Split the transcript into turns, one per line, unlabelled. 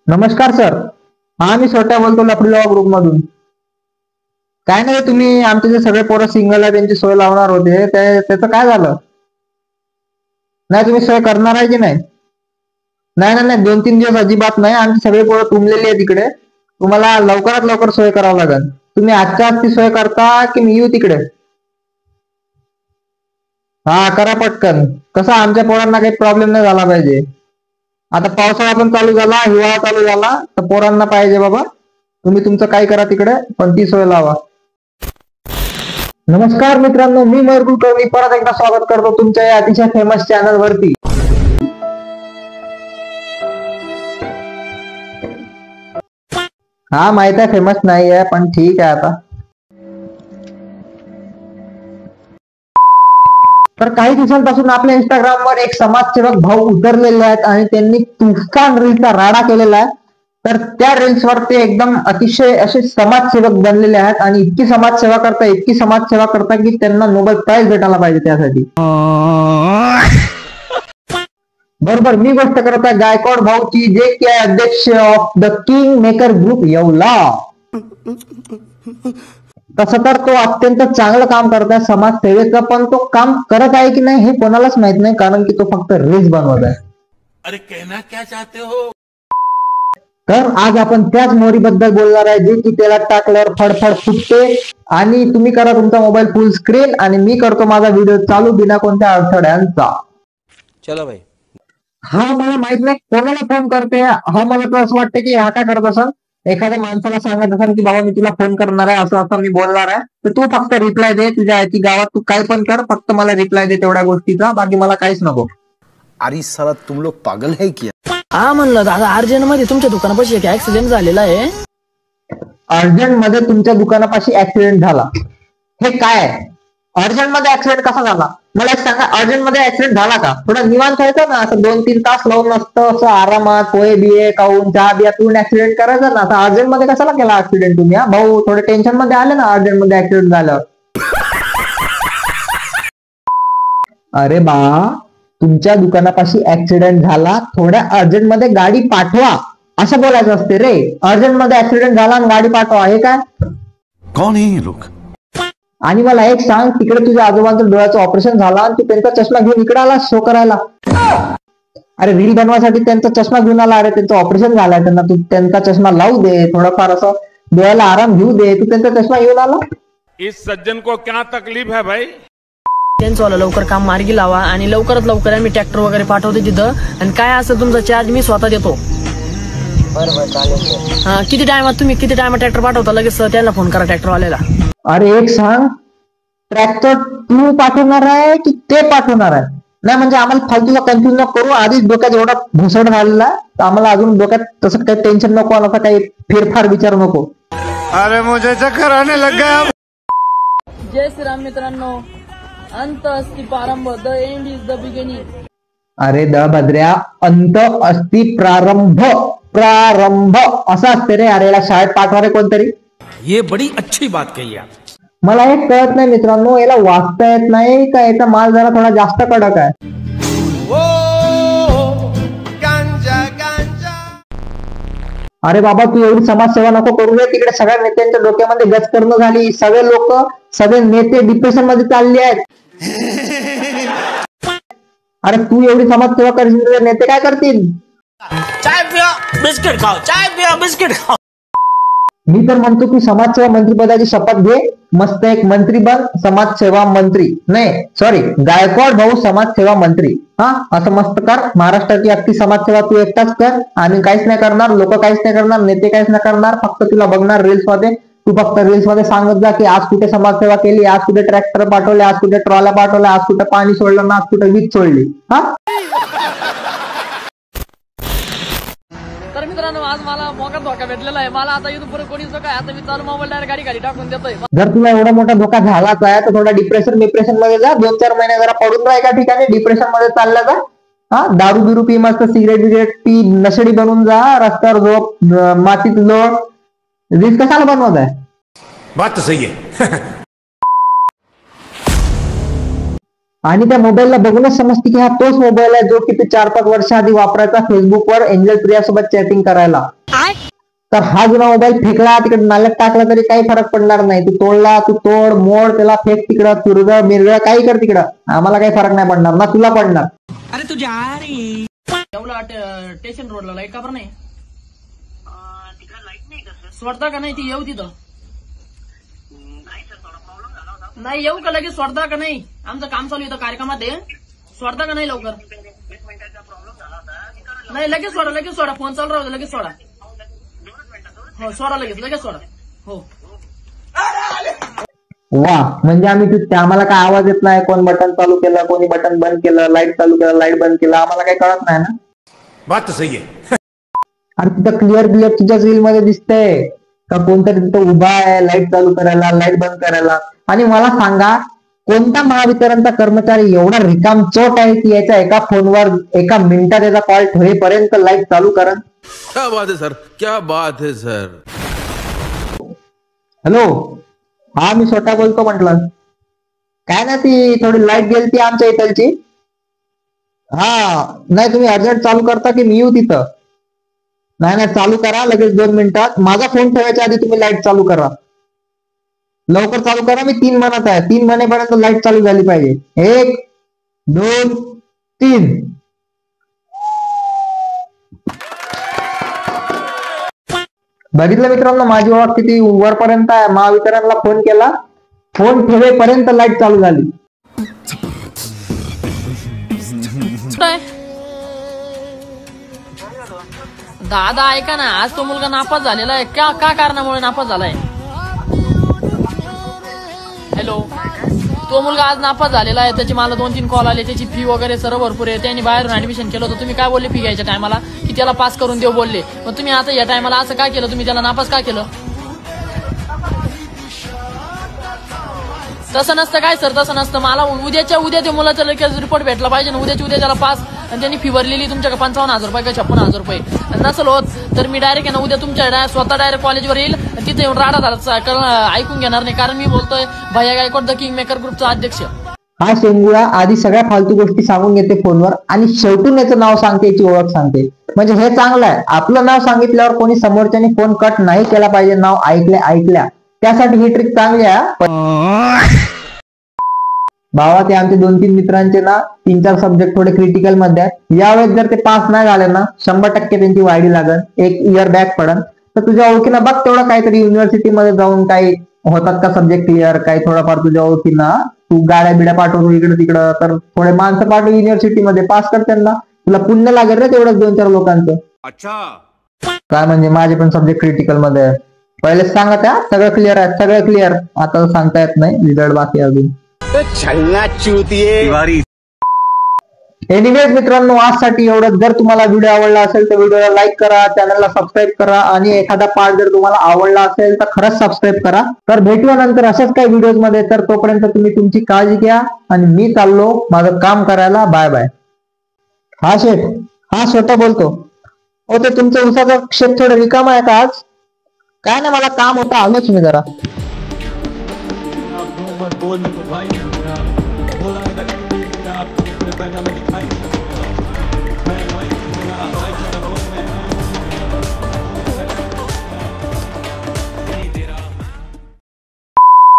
नमस्कार सर. हा मी छोट्या बोलतो लफडीलावा ग्रुप मधून. काय नाही, तुम्ही आमचे जे सगळे पोरं सिंगल आहे त्यांची सोय लावणार होते, त्याचं काय झालं? नाही, तुम्ही सोय करणार आहे की नाही? नाही नाही नाही, 2-3 दिवस अजिबात नाही. आमची सगळे पोरं तुंबलेली आहे तिकडे. तुम्हाला लवकरात लवकर सोय करावं लागेल. तुम्ही आजच्या आज ती सोय करता की मी येऊ तिकडे? हा, करा पटकन. कसं आमच्या पोरांना काही प्रॉब्लेम नाही झाला पाहिजे. आता पावसाळा पण चालू झाला, हिवाळा चालू झाला, तर पोरांना पाहिजे बाबा. तुम्ही तुमचं काय करा तिकडे, पण ती सोय लावा. नमस्कार मित्रांनो, मी मयूर कुलकर्णी परत एकदा स्वागत करतो तुमच्या या अतिशय फेमस चॅनल वरती. हा माहित आहे फेमस नाही आहे, पण ठीक आहे आता. तर काही दिवसांपासून आपल्या इंस्टाग्रामवर एक समाजसेवक भाऊ उतरलेले आहेत आणि त्यांनी तुफान रील्सचा राडा केलेला आहे. तर त्या रील्सवर ते एकदम अतिशय असे समाजसेवक बनलेले आहेत आणि इतकी समाजसेवा करता की त्यांना नोबेल प्राइज भेटायला पाहिजे त्यासाठी. बरोबर, मी गोष्ट करत आहे गायकवाड भाऊची, जे की आहे अध्यक्ष of the king maker group Yeola. तसं तर तो अत्यंत चांगलं काम करत आहे समाजसेवेचं, पण तो काम करत आहे की नाही हे कोणालाच माहित नाही, कारण की तो फक्त रील्स बनवत आहे.
अरे कहना क्या चाहते हो?
तर आज आपण त्याच मोहरीबद्दल बोलणार आहे, जे की त्याला टाकल्यावर फडफड फुटते. आणि तुम्ही करा तुमचा मोबाईल फुल स्क्रीन आणि मी करतो माझा व्हिडिओ चालू बिना कोणत्या अडथळ्यांचा.
चलो भाई.
हा, मला माहित नाही कोणाला फोन करते. हा, मला तर असं वाटतं की हा काय करत असेल, एखाद्या माणसाला सांगत असेल की बाबा मी तुला फोन करणार आहे, असं असं मी बोलणार आहे, तर तू फक्त रिप्लाय दे. तुझ्या याची गावात तू काय पण कर, फक्त मला रिप्लाय दे तेवढ्या गोष्टीचा, बाकी मला काहीच नको.
अरे साला तुम लोग पागल है क्या?
हा म्हणलं दादा, अर्जंट मध्ये तुमच्या दुकानापाशी एक ऍक्सिडेंट झालेला आहे.
अर्जंट मध्ये तुमच्या दुकानापाशी ऍक्सिडेंट झाला? हे काय? अर्जंट मध्ये ऍक्सिडेंट कसा झाला मला एक सांगा. अर्जंट मध्ये ऍक्सिडेंट झाला का? थोडं निवांत व्हायचं ना, असं 2-3 तास लावून नसतं, असं आरामात पोहे बिये खाऊन चहा बिया पिऊन ऍक्सिडेंट करायचा ना. आता अर्जंट मध्ये कशाला केला ऍक्सिडेंट तुम्ही? हा भाऊ, थोडे टेन्शन मध्ये आले ना अर्जंट मध्ये ऍक्सिडेंट झाल्यावर. अरे बा, तुमच्या दुकानापाशी ऍक्सिडेंट झाला, थोड्या अर्जंट मध्ये गाडी पाठवा असं बोलायचं असते रे. अर्जंट मध्ये ऍक्सिडेंट झाला आणि गाडी पाठवा, हे काय?
कौन है ये लोग?
आणि मला एक सांग, तिकडे तुझ्या आजोबांचं डोळ्याचं ऑपरेशन झालं आणि तू त्यांचा चष्मा घेऊन इकडे आला शो करायला. अरे रील बनवासाठी त्यांचा चष्मा घेऊन आला. अरे त्यांचं ऑपरेशन झालंय, त्यांना तू त्यांचा चष्मा लावू दे, थोडंफार असं डोळ्याला आराम घेऊ दे. तू त्यांचा चष्मा घेऊन आला.
इस सज्जन को क्या तकलीफ है भाई?
त्यांचं लवकर काम मार्गी लावा आणि लवकरात लवकर आम्ही ट्रॅक्टर वगैरे पाठवते तिथं, आणि काय असेल तुमचा चार्ज मी स्वतः देतो. हा, किती टायमात ट्रॅक्टर पाठवता लगेच त्याला फोन करा ट्रॅक्टरवाल्याला.
अरे एक सांग, ट्रॅक्टर तू पाठवणार आहे की ते पाठवणार आहे? नाही म्हणजे आम्हाला फालतूला कन्फ्युज नको करू. आधीच डोक्यात एवढा भुसड झालेला आहे, तर आम्हाला अजून डोक्यात तसं काही टेन्शन नको, असं काही फेरफार विचार नको.
अरे मुझे चक्कर आने लग गया.
जय श्रीराम मित्रांनो, अंत अस्ति प्रारंभ, the end is the beginning.
अरे द भद्र्या, अंत अस्ति प्रारंभ असं असते रे. अरे याला शाळेत पाठवा रे कोणतरी.
ये बड़ी अच्छी बात कही आप.
मला हे कळत नाही मित्रांनो, याला वाचता येत नाही का याचा माल जरा थोडा जास्त कडक आहे? अरे बाबा, तू एवढी समाजसेवा नको करू रे. तिकडे सगळ्या नेत्यांच्या डोक्यामध्ये गजकरणं झाली. सगळे नेते डिप्रेशन मध्ये चालले आहेत. अरे तू एवढी समाजसेवा करशील तर नेते काय करतील?
चाय पिया बिस्किट खाओ.
मी तर म्हणतो की समाजसेवा मंत्री पदाची शपथ घे, मस्त एक मंत्री बन, समाजसेवा मंत्री. नाही सॉरी, गायकवाड भाऊ समाजसेवा मंत्री. हा, असं मस्त कर. महाराष्ट्राची अख्खी समाजसेवा तू एकटाच कर. आम्ही काहीच नाही करणार, लोक काहीच नाही करणार, नेते काहीच नाही करणार. फक्त तुला बघणार रील्स मध्ये. तू फक्त रील्स मध्ये सांगत जा की आज कुठे समाजसेवा केली, आज कुठे ट्रॅक्टर पाठवले, आज कुठे ट्रॉला पाठवल्या, आज कुठे पाणी सोडलं ना, आज कुठे वीज सोडली. हा,
तर मित्रांनो, आज मला मोठा धोका भेटलेला आहे. मला आता इथून पुढे कोणीच काय, आता मी चालू मोबाईल डायरेक्ट गाडी टाकून देतोय.
जर तुला एवढा मोठा धोका झालाच आहे तर थोडा डिप्रेशन मध्ये जा. 2-4 महिने जरा पडून राहा एका ठिकाणी, डिप्रेशन मध्ये चालला जा. हा, दारू बिरू पी, मस्त सिगरेट पी, नशेडी बनून जा, रस्त्यावर झोप, मातीत लोळ. रील्स कशाला बनवत आहे?
बात तो सही है.
आणि त्या मोबाईलला बघूनच समजते की हा तोच मोबाईल आहे जो की तू 4-5 वर्ष आधी वापरायचा फेसबुकवर एंजल प्रिया सोबत चॅटिंग करायला. तर हा जुना मोबाईल फेकला तिकडे नाल्यात टाकला तरी काही फरक पडणार नाही. तू तोडला, तू तोड मोड त्याला, फेक तिकडं, तुरगळ मिरगळ काही कर तिकडं, आम्हाला काही फरक नाही पडणार ना तुला पडणार.
एवढा स्टेशन रोडला लाईट का बरं नाही? सोडता का नाही ती येऊ तिथं? नाही येऊ का लगेच सोडता का नाही? आमचं काम चालू इथं कार्यक्रमात आहे. सोडता का नाही लवकर? नाही लगेच सोडा फोन चालू राहू दे, लगेच सोडा. हो सोडा लगेच सोडा. हो
वा, म्हणजे आम्ही आम्हाला काय आवाज येत नाही, कोण बटन चालू केलं, कोणी बटन बंद केलं, लाईट चालू केलं, लाईट बंद केलं, आम्हाला काही कळत नाही ना.
बात तो सही है.
अरे तिथं क्लिअर तुझ्याच रील मध्ये दिसतंय का कोणतरी तिथं उभा आहे लाईट चालू करायला, लाईट बंद करायला. आणि मला सांगा, कोणता महावितरणचा कर्मचारी एवढा रिकाम चोट आहे की याच्या एका फोनवर एका मिनिटात याचा कॉल ठेवेपर्यंत लाईट चालू करण?
क्या बात है सर, क्या बात है सर.
हॅलो, हा मी स्वतः बोलतो म्हटलं. काय ना ती थोडी लाईट गेली ती आमच्या इथलची. हा नाही तुम्ही अर्जंट चालू करता की मी येऊ तिथं? नाही चालू करा लगेच 2 मिनिटात. माझा फोन ठेवायच्या आधी तुम्ही लाईट चालू करा, लवकर चालू करा. मी 3 म्हणत आहे, 3 म्हणेपर्यंत लाईट चालू झाली पाहिजे. 1 2 3. बघितलं मित्रांनो माझी ओळख किती वरपर्यंत आहे. महावितरणला फोन केला, फोन ठेवेपर्यंत लाईट चालू झाली.
दादा ऐका ना, आज तो मुलगा नापास झालेला आहे. का कारणामुळे नापास झालाय? हॅलो, तो मुलगा आज नापास झालेला आहे. त्याची मला 2-3 कॉल आले. त्याची फी वगैरे सर्व भरपूर आहे. त्यांनी बाहेरून ऍडमिशन केलं होतं. तुम्ही काय बोलले फी घ्यायच्या टायमाला की त्याला पास करून देऊ बोलले. मग तुम्ही आता या टायमाला असं काय केलं? तुम्ही त्याला नापास का केलं? तसं नसतं काय सर, तसं नसतं. मला उद्याच्या उद्या ते मुलाचा लगेच रिपोर्ट भेटला पाहिजे ना. उद्याच्या उद्या त्याला पास आणि त्यांनी फी भरलेली तुमच्याकडे 55,000 रुपये का 56,000 रुपये. नसल होत तर मी डायरेक्ट ना उद्या तुमच्या स्वतः डायरेक्ट कॉलेजवर येईल, तिथे येऊन राडा झाला ऐकून घेणार नाही. कारण मी बोलतोय भैया गायकवाड द किंग मेकर ग्रुपचा अध्यक्ष.
हा शेंगुळा आधी सगळ्या फालतू गोष्टी सांगून घेते फोनवर आणि शेवटून याचं नाव सांगते, याची ओळख सांगते. म्हणजे हे चांगलं आहे. आपलं नाव सांगितल्यावर कोणी समोरच्याने फोन कट नाही केला पाहिजे. नाव ऐकल्या त्यासाठी ही ट्रिक चांगली आहे. भावा ते आमचे 2-3 मित्रांचे ना 3-4 सब्जेक्ट थोडे क्रिटिकल मध्ये आहेत. यावेळेस जर ते पास नाही झाले ना 100% त्यांची वायडी लागल, 1 इयर बॅक पडन. तर तुझ्या ओळखीनं बघ तेवढं काहीतरी युनिव्हर्सिटीमध्ये जाऊन काही होतात का सब्जेक्ट क्लिअर, काही थोडाफार तुझ्या ओळखीनं तू गाड्या बिड्या पाठवतो इकडे तिकडं, तर थोडे माणसं पाठव युनिव्हर्सिटीमध्ये पास कर त्यांना. तुला पुण्य लागेल रे तेवढंच 2-4 लोकांचं.
अच्छा
काय म्हणजे माझे पण सब्जेक्ट क्रिटिकल मध्ये आहे. पहिलेच सांगत आहे सगळं क्लिअर आहे, सगळं क्लिअर. आता सांगता येत नाही, रिझल्ट बाकी अजून. एनिवेज मित्रांनो आजसाठी एवढं. जर तुम्हाला व्हिडिओ आवडला असेल तर व्हिडिओला लाईक करा, चॅनलला सबस्क्राईब करा आणि एखादा पार्ट जर तुम्हाला आवडला असेल तर खरंच सबस्क्राईब करा. तर भेटूया नंतर अशाच काही व्हिडिओज मध्ये. तर तोपर्यंत तुम्ही तुमची काळजी घ्या आणि मी चाललो माझं काम करायला. Bye bye. हा शेठ, हा स्वतः बोलतो. हो ते तुमचं उसाचं शेत थोडं रिकाम आहे का आज? काय नाही मला काम होतं, आलोच मी जरा.
बोल